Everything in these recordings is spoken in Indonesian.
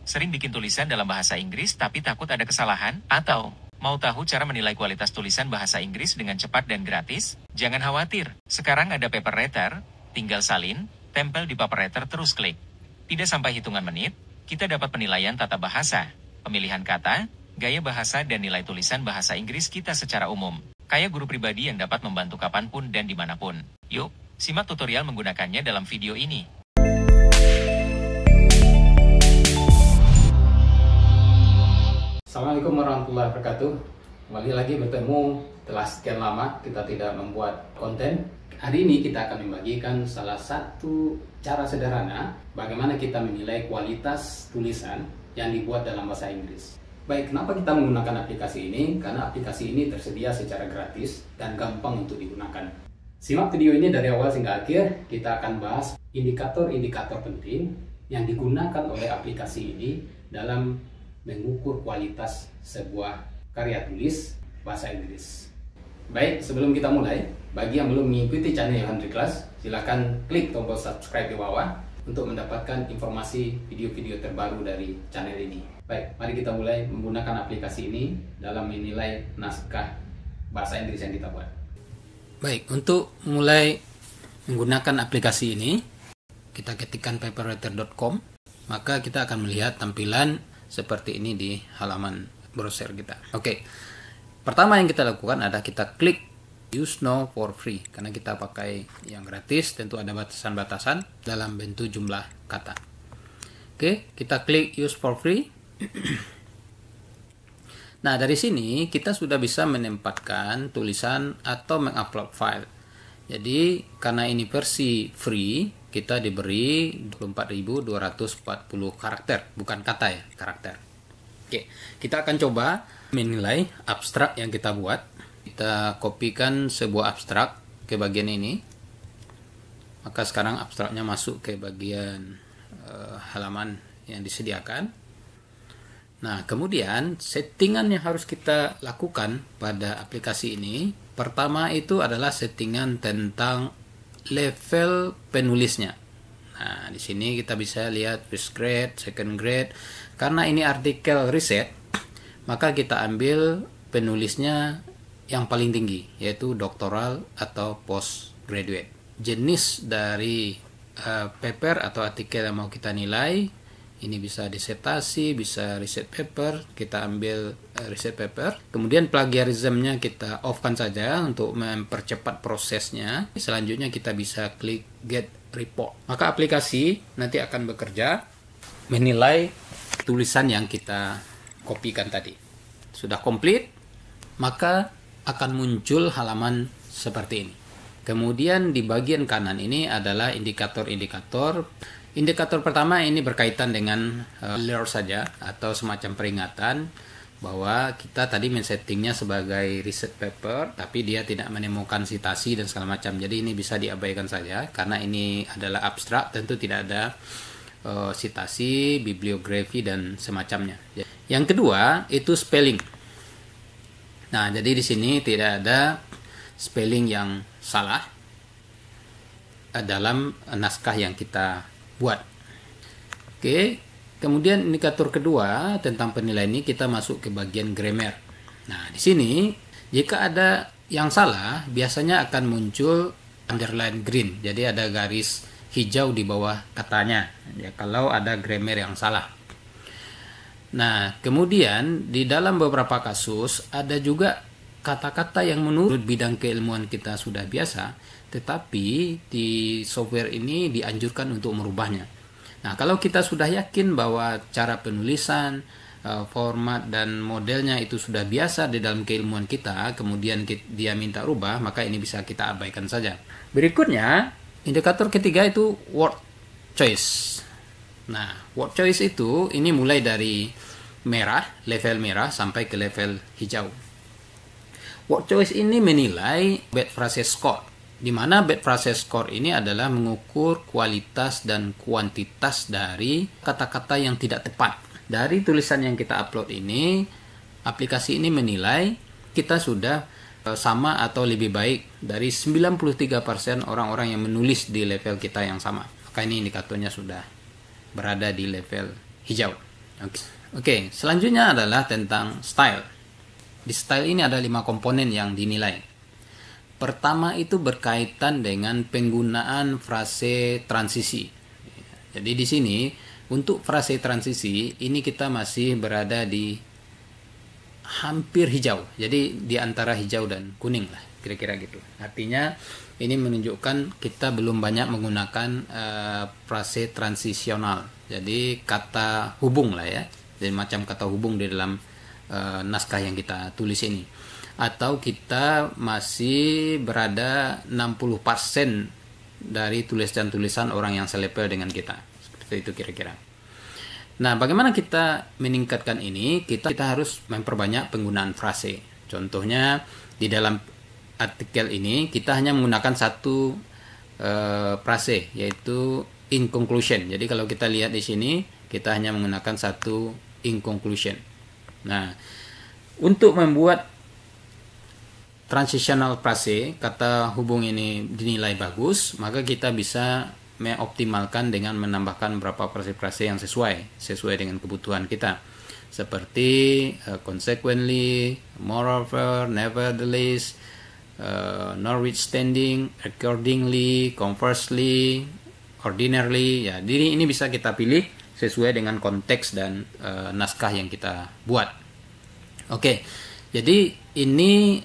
Sering bikin tulisan dalam bahasa Inggris tapi takut ada kesalahan? Atau mau tahu cara menilai kualitas tulisan bahasa Inggris dengan cepat dan gratis? Jangan khawatir, sekarang ada paper writer, tinggal salin, tempel di paper writer terus klik. Tidak sampai hitungan menit, kita dapat penilaian tata bahasa, pemilihan kata, gaya bahasa dan nilai tulisan bahasa Inggris kita secara umum. Kayak guru pribadi yang dapat membantu kapanpun dan dimanapun. Yuk, simak tutorial menggunakannya dalam video ini. Assalamualaikum warahmatullahi wabarakatuh. Kembali lagi bertemu setelah sekian lama kita tidak membuat konten. Hari ini kita akan membagikan salah satu cara sederhana bagaimana kita menilai kualitas tulisan yang dibuat dalam bahasa Inggris. Baik, kenapa kita menggunakan aplikasi ini? Karena aplikasi ini tersedia secara gratis dan gampang untuk digunakan. Simak video ini dari awal hingga akhir. Kita akan bahas indikator-indikator penting yang digunakan oleh aplikasi ini dalam mengukur kualitas sebuah karya tulis bahasa Inggris. Baik, sebelum kita mulai, bagi yang belum mengikuti channel Yohan Class, silakan klik tombol subscribe di bawah untuk mendapatkan informasi video-video terbaru dari channel ini. Baik, mari kita mulai menggunakan aplikasi ini dalam menilai naskah bahasa Inggris yang kita buat. Baik, untuk mulai menggunakan aplikasi ini, kita ketikkan paperwriter.com, maka kita akan melihat tampilan seperti ini di halaman browser kita. Oke, pertama yang kita lakukan adalah kita klik use now for free, karena kita pakai yang gratis, tentu ada batasan-batasan dalam bentuk jumlah kata. Oke, kita klik use for free. Nah, dari sini kita sudah bisa menempatkan tulisan atau mengupload file. Jadi karena ini versi free, kita diberi 24.240 karakter, bukan kata ya, karakter. Oke, kita akan coba menilai abstrak yang kita buat. Kita kopikan sebuah abstrak ke bagian ini. Maka sekarang abstraknya masuk ke bagian halaman yang disediakan. Nah, kemudian settingan yang harus kita lakukan pada aplikasi ini, pertama itu adalah settingan tentang level penulisnya. Nah, di sini kita bisa lihat first grade, second grade. Karena ini artikel riset, maka kita ambil penulisnya yang paling tinggi, yaitu doktoral atau postgraduate. Jenis dari paper atau artikel yang mau kita nilai, ini bisa disertasi, bisa riset paper. Kita ambil riset paper. Kemudian plagiarismnya kita off-kan saja untuk mempercepat prosesnya. Selanjutnya kita bisa klik get report. Maka aplikasi nanti akan bekerja menilai tulisan yang kita kopikan tadi. Sudah komplit, maka akan muncul halaman seperti ini. Kemudian di bagian kanan ini adalah indikator-indikator. Indikator pertama ini berkaitan dengan alert saja atau semacam peringatan bahwa kita tadi men-settingnya sebagai riset paper, tapi dia tidak menemukan citasi dan segala macam. Jadi ini bisa diabaikan saja karena ini adalah abstrak, tentu tidak ada citasi, bibliografi dan semacamnya. Yang kedua itu spelling. Nah, jadi di sini tidak ada spelling yang salah dalam naskah yang kita buat. Oke, kemudian indikator kedua tentang penilaian ini kita masuk ke bagian grammar. Nah, di sini jika ada yang salah biasanya akan muncul underline green. Jadi ada garis hijau di bawah katanya. Ya, kalau ada grammar yang salah. Nah, kemudian di dalam beberapa kasus ada juga kata-kata yang menurut bidang keilmuan kita sudah biasa, tetapi di software ini dianjurkan untuk merubahnya. Nah, kalau kita sudah yakin bahwa cara penulisan, format dan modelnya itu sudah biasa di dalam keilmuan kita, kemudian dia minta rubah, maka ini bisa kita abaikan saja. Berikutnya, indikator ketiga itu word choice. Nah, word choice itu ini mulai dari merah, level merah sampai ke level hijau. Word choice ini menilai bad phrase score, di mana bad phrase score ini adalah mengukur kualitas dan kuantitas dari kata-kata yang tidak tepat. Dari tulisan yang kita upload ini, aplikasi ini menilai kita sudah sama atau lebih baik dari 93% orang-orang yang menulis di level kita yang sama. Maka ini indikatornya sudah berada di level hijau. Oke, selanjutnya adalah tentang style. Di style ini ada 5 komponen yang dinilai. Pertama itu berkaitan dengan penggunaan frase transisi. Jadi di sini untuk frase transisi ini kita masih berada di hampir hijau. Jadi di antara hijau dan kuning lah, kira-kira gitu. Artinya ini menunjukkan kita belum banyak menggunakan frase transisional. Jadi kata hubung lah ya. Dan macam kata hubung di dalam naskah yang kita tulis ini. Atau kita masih berada 60% dari tulisan-tulisan orang yang selevel dengan kita. Seperti itu kira-kira. Nah, bagaimana kita meningkatkan ini? Kita harus memperbanyak penggunaan frase. Contohnya di dalam artikel ini kita hanya menggunakan satu frase, yaitu in conclusion. Jadi kalau kita lihat di sini, kita hanya menggunakan satu in conclusion. Nah, untuk membuat transitional frase, kata hubung ini dinilai bagus, maka kita bisa mengoptimalkan dengan menambahkan beberapa frase-frase yang sesuai dengan kebutuhan kita. Seperti consequently, moreover, nevertheless, notwithstanding, accordingly, conversely, ordinarily. Ya, jadi ini bisa kita pilih sesuai dengan konteks dan naskah yang kita buat. Oke, jadi ini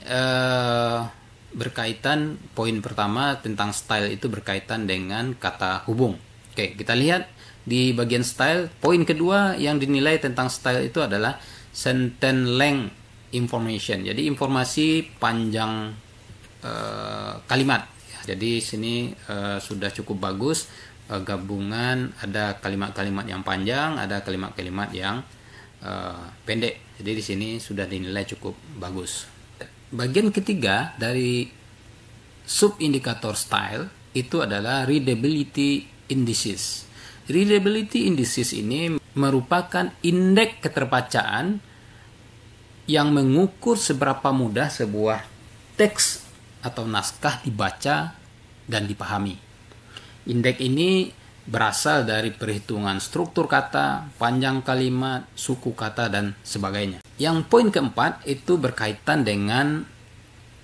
berkaitan, poin pertama tentang style itu berkaitan dengan kata hubung. Oke, kita lihat di bagian style. Poin kedua yang dinilai tentang style itu adalah sentence length information. Jadi informasi panjang kalimat. Jadi sini sudah cukup bagus gabungan, ada kalimat-kalimat yang panjang, ada kalimat-kalimat yang pendek. Jadi di sini sudah dinilai cukup bagus. Bagian ketiga dari sub-indikator style itu adalah readability indices. Readability indices ini merupakan indeks keterbacaan yang mengukur seberapa mudah sebuah teks atau naskah dibaca dan dipahami. Indeks ini berasal dari perhitungan struktur kata, panjang kalimat, suku kata, dan sebagainya. Yang poin keempat itu berkaitan dengan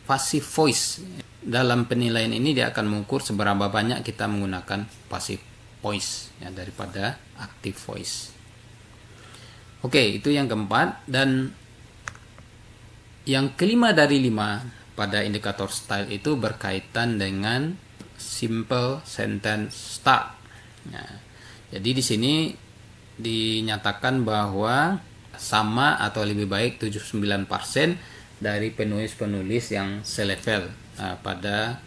passive voice. Dalam penilaian ini dia akan mengukur seberapa banyak kita menggunakan passive voice ya, daripada active voice. Oke, itu yang keempat. Dan yang kelima dari 5 pada indikator style itu berkaitan dengan simple sentence start. Nah, jadi di sini dinyatakan bahwa sama atau lebih baik 79% dari penulis-penulis yang selevel pada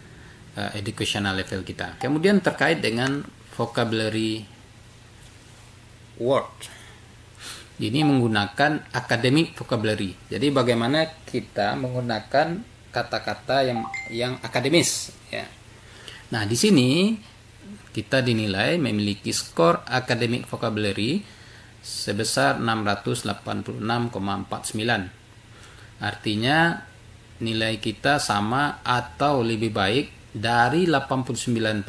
educational level kita. Kemudian terkait dengan vocabulary word. Ini menggunakan academic vocabulary. Jadi bagaimana kita menggunakan kata-kata yang akademis ya. Nah, di sini kita dinilai memiliki skor academic vocabulary sebesar 686,49. Artinya nilai kita sama atau lebih baik dari 89%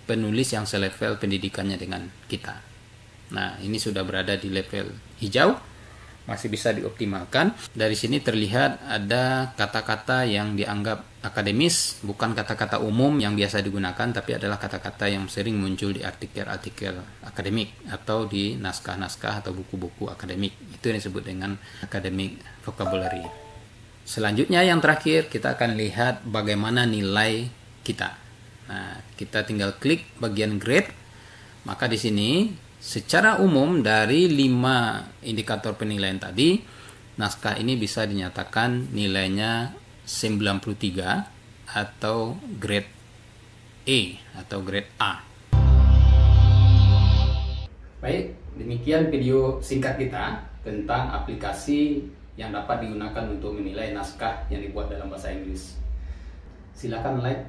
penulis yang selevel pendidikannya dengan kita. Nah, ini sudah berada di level hijau, masih bisa dioptimalkan. Dari sini terlihat ada kata-kata yang dianggap akademis, bukan kata-kata umum yang biasa digunakan, tapi adalah kata-kata yang sering muncul di artikel-artikel akademik atau di naskah-naskah atau buku-buku akademik. Itu yang disebut dengan academic vocabulary. Selanjutnya yang terakhir kita akan lihat bagaimana nilai kita. Nah, kita tinggal klik bagian grade. Maka di sini secara umum dari 5 indikator penilaian tadi, naskah ini bisa dinyatakan nilainya 93 atau grade A atau grade A. Baik, demikian video singkat kita tentang aplikasi yang dapat digunakan untuk menilai naskah yang dibuat dalam bahasa Inggris. Silakan like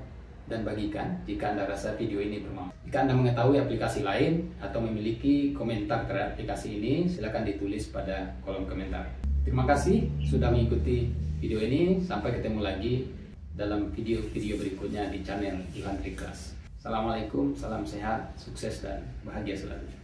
dan bagikan jika Anda rasa video ini bermanfaat. Jika Anda mengetahui aplikasi lain atau memiliki komentar terhadap aplikasi ini, silakan ditulis pada kolom komentar. Terima kasih sudah mengikuti video ini. Sampai ketemu lagi dalam video-video berikutnya di channel Ilham Triklas. Assalamualaikum, salam sehat, sukses dan bahagia selalu.